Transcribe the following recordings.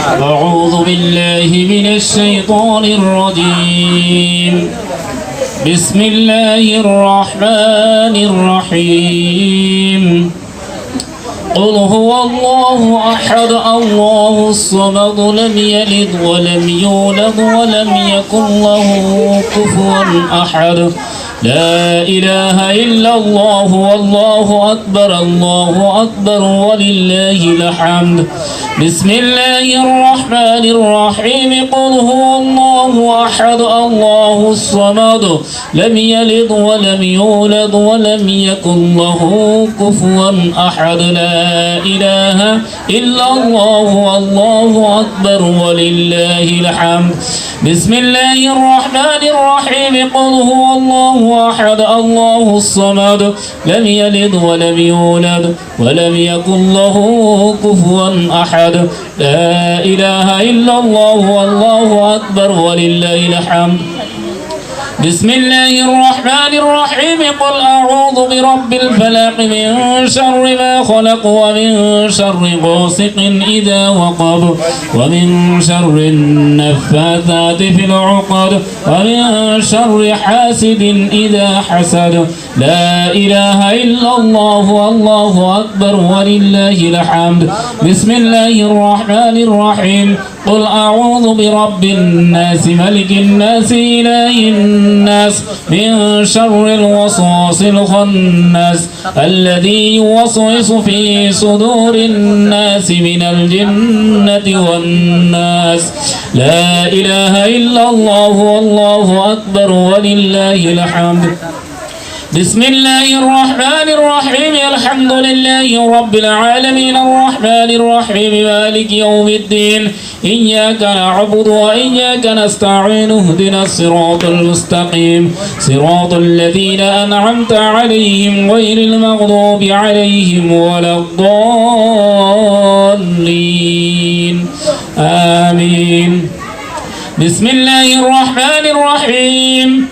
أعوذ بالله من الشيطان الرجيم بسم الله الرحمن الرحيم قل هو الله أحد الله الصمد لم يلد ولم يولد ولم يكن له كفوا أحد لا إله إلا الله والله أكبر ولله الحمد بسم الله الرحمن الرحيم قل هو الله أحد الله الصمد لم يلد ولم يولد ولم يكن له كفوا أحد لا إله إلا الله والله أكبر ولله الحمد بسم الله الرحمن الرحيم قل هو الله أحد الله الصمد لم يلد ولم يولد ولم يكن له كفوا أحد لا إله إلا الله والله أكبر ولله الحمد بسم الله الرحمن الرحيم قل أعوذ برب الفلق من شر ما خلق ومن شر غاسق إذا وقب ومن شر النفاثات في العقد ومن شر حاسد إذا حسد لا إله إلا الله والله أكبر ولله الحمد بسم الله الرحمن الرحيم قل أعوذ برب الناس ملك الناس إله الناس من شر الوسواس الخناس الذي يوسوس في صدور الناس من الجنة والناس لا إله إلا الله والله أكبر ولله الحمد بسم الله الرحمن الرحيم الحمد لله رب العالمين الرحمن الرحيم مالك يوم الدين إياك نعبد وإياك نستعين اهدنا الصراط المستقيم صراط الذين أنعمت عليهم غير المغضوب عليهم ولا الضالين آمين بسم الله الرحمن الرحيم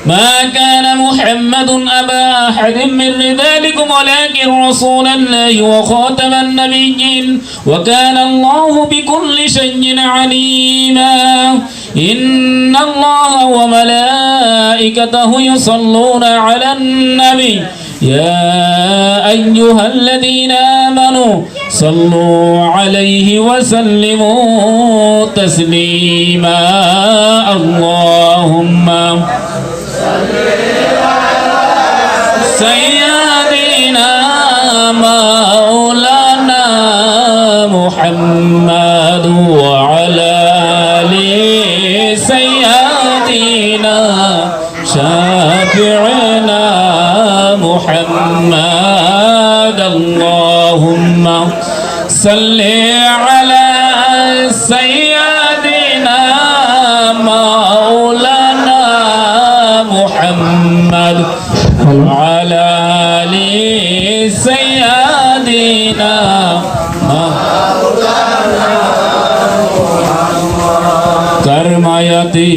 ما كان محمد أبا أحد من رجالكم ولكن رسول الله وخاتم النبيين وكان الله بكل شيء عليما إن الله وملائكته يصلون على النبي يا أيها الذين آمنوا صلوا عليه وسلموا تسليما اللهم سيدنا مولانا محمد وعلى آل سيدنا شافعنا محمد اللهم صل على سيدنا مولانا محمد وعلى آل سيدنا করমায়াতি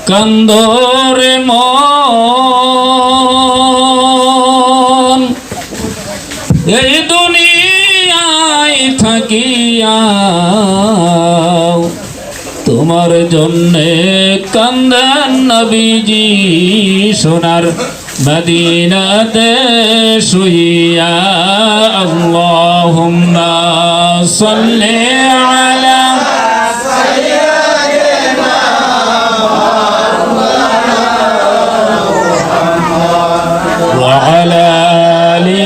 কন্দরে মন এই দুনিয়ায় থাকিয়া তোমার জন্যে কান্দেন নবীজি সোনার মদিনাতে শুইয়া আল্লাহুম্মা সাল্লি আলা সাইয়্যিদিনা ওয়া আলা আলি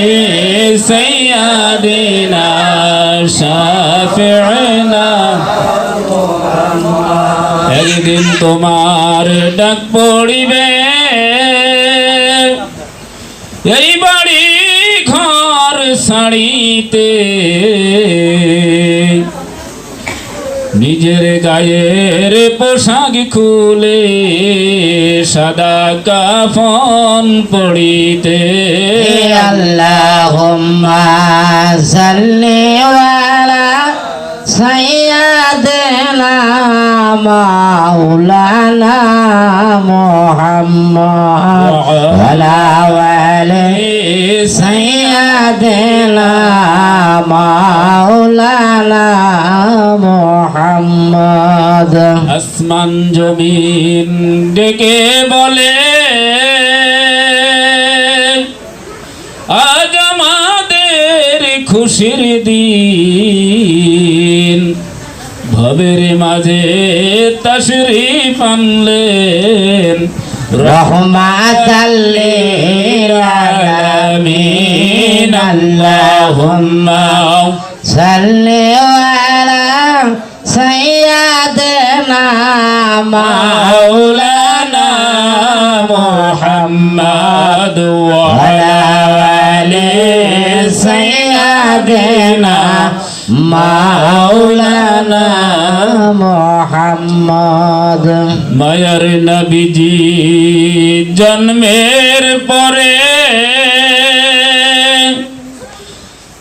সাইয়্যিদিনা শাফি'না একদিন তোমার ডাক পড়িবে এই বাড়ি ঘর ছাড়িতে নিজের গায়ের পোশাক খুলে সাদা কাফন পড়িতে আল্লাহুম্মা সাল্লি আলা سيدنا مولانا محمد وعلى آله سيدنا مولانا محمد আসমান জমিন ডেকে বলে আজ আমাদের খুশির দিন ভবের মাঝে তাশরীফ আনলেন রহমাতাল লিল আলামিন আল্লাহুম্মা সাল্লি আলা সাইয়্যিদিনা মাওলানা মুহাম্মদ ওয়া আলা আলি সাইয়্যিদিনা মাওলানা মুহাম্মদ মায়ার নবীজি জন্মের পরে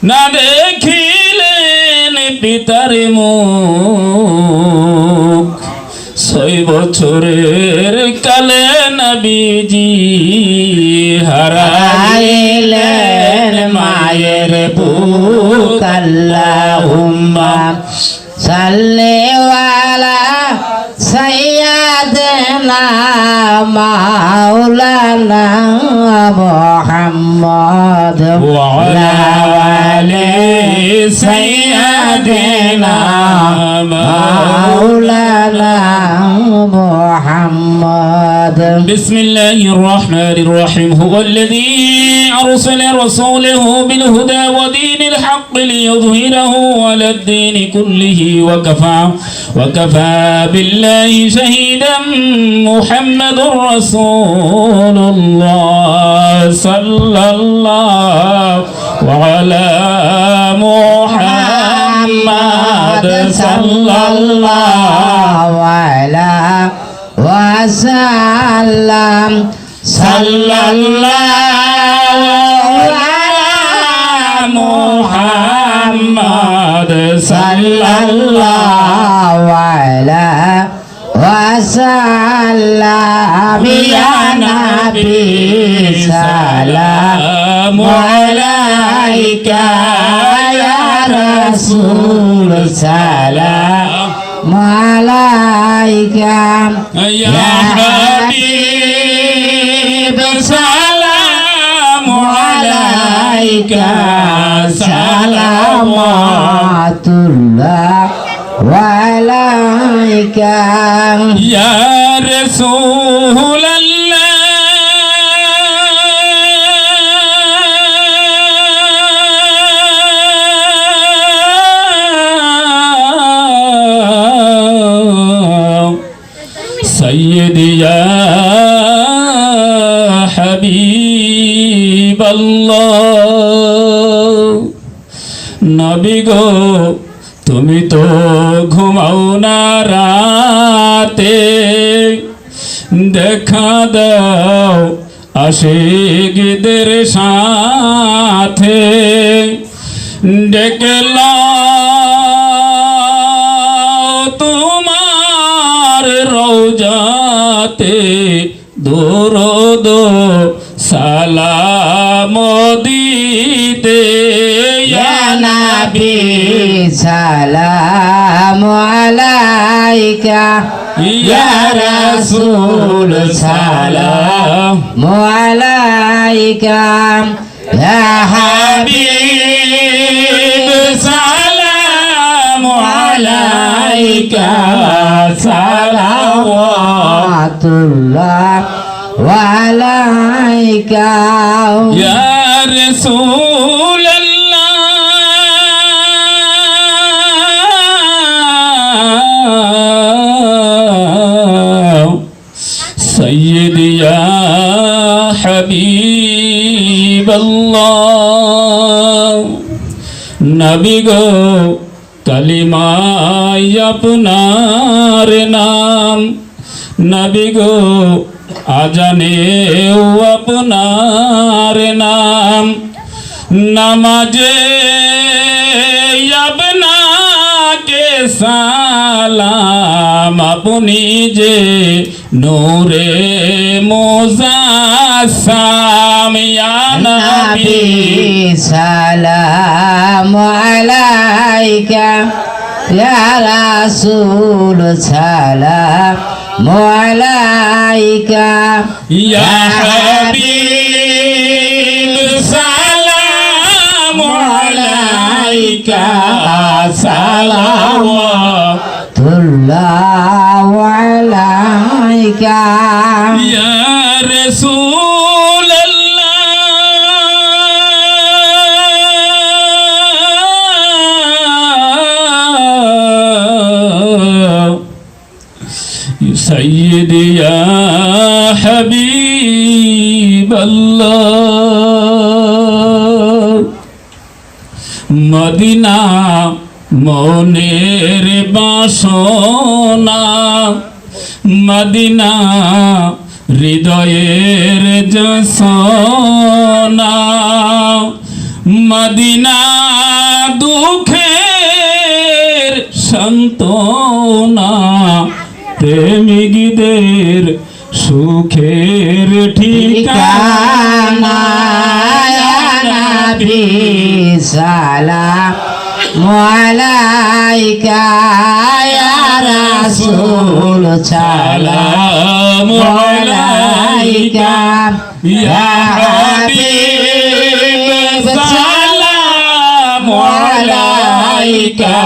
না দেখিলেন পিতার মুখ 6 বছরের কালে নবীজি হারাইলেন মায়ের বুক আল্লাহুম্মা সাল্লি আলা সাইয়্যিদিনা মাওলানা মুহাম্মদ ওয়া আলা আলি সাইয়্যিদিনা মাওলানা মুহাম্মদ بسم الله الرحمن الرحيم هو الذي أرسل رسوله بالهدى ودين الحق ليظهره على الدين كله وكفى بالله شهيدا محمد رسول الله صلى الله وعلى محمد صلى الله على وسلم صلى الله على محمد صلى الله على وسلم يا نبي سلام عليك يا رسول سلام عليك يا حبيب سلام عليك صلوات الله وعليك يا رسول الله سيدي يا حبيب الله নবী গো তুমি তো ঘুমাও না রাতে দেখা দাও আশিকদের সাথে ডেকেলাও তোমার রওজাতে দরুদ সালাম দিতে يا نبي سلام عليك يا رسول سلام عليك يا حبيب سلام عليك صلوات الله وعليك يا رسول الله سيدي يا حبيب الله নবী গো কালিমায় আপনার নাম নবী গো আজানেও আপনার নাম নামাজে আপনাকে সালাম আপনি যে নূরে মুজাসসাম ইয়া নবী সালাম আলাইকা ইয়া রাসূল সালাম আলাইকা ইয়া হাবিব সালাম আলাইকা সালাওয়াতুল্লাহ আলাইকা ইয়া রাসূলাল্লাহ সাইয়্যিদি ইয়া হাবিবাল্লাহ মদিনা মনের বাসনা মদিনা হৃদয়ের যশনা মদিনা দুঃখের সান্ত্বনা প্রেমিকদের সুখের ঠিকানা ইয়া নবী সালাম আলাইকা ইয়া রাসূল সালাম আলাইকা ইয়া হাবিব সালাম আলাইকা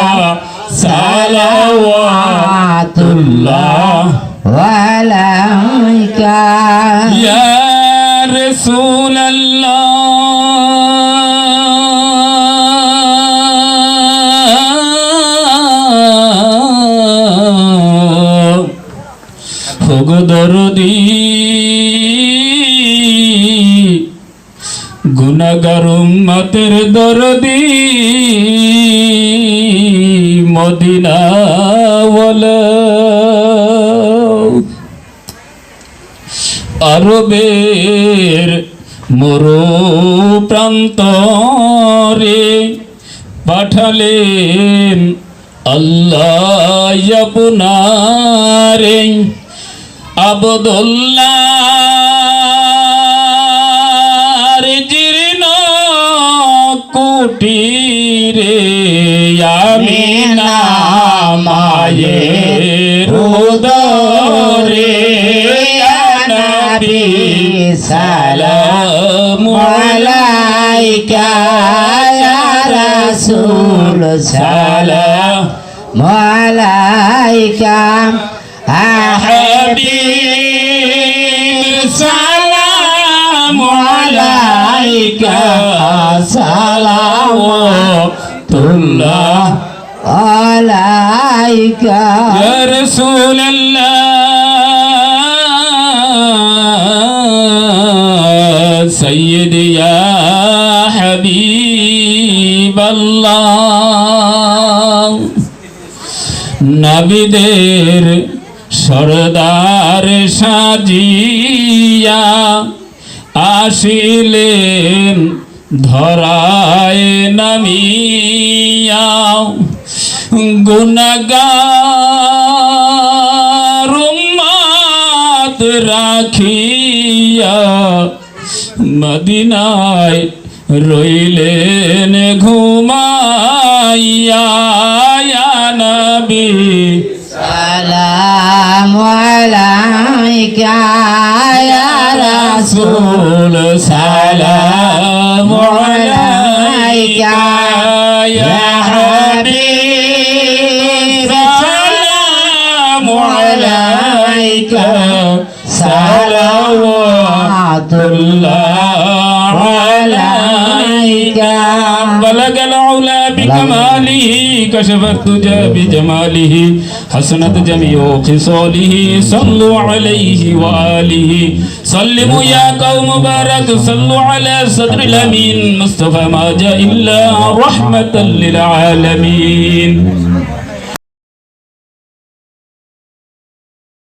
সালাওয়াতুল্লাহ আলাইকা ইয়া রাসূলাল্লাহ ওগো দরদি গুনাহগার উম্মতের দরদি মদিনা ওয়ালা আরবের মরু প্রান্তরে পাঠালেন আল্লাহ আপনারে আবদুল্লাহর জীর্ণ কুটিরে আমিনা মায়ের উদরে ইয়া নবী সালাম আলাইকা ইয়া রাসূল সালাম আলাইকা হাবিব সালাম আলাইকা সালাওয়াতুল্লাহ আলাইকা ইয়া রাসূলাল্লাহ সাইয়্যিদি ইয়া হাবিবাল্লাহ নবীদের সরদার সাজিয়া আসিলেন ধরায় নামিয়া গুনাহগার উম্মত রাখিয়া মদিনায় রইলেন ঘুমাইয়া ইয়া নবী সালাম আলাইকা ইয়া রাসূল সালাম আলাইকা ইয়া হাবিব সালাম আলাইকা সালাওয়াতুল্লাহ আলাইকা بلغ العلا بكماله كشف الدجى بجماله حسنت جميع خصاله صلوا عليه وآله سلموا يا قوم مبارك صلوا على صدر الأمين مصطفى ما جاء إلا رحمة للعالمين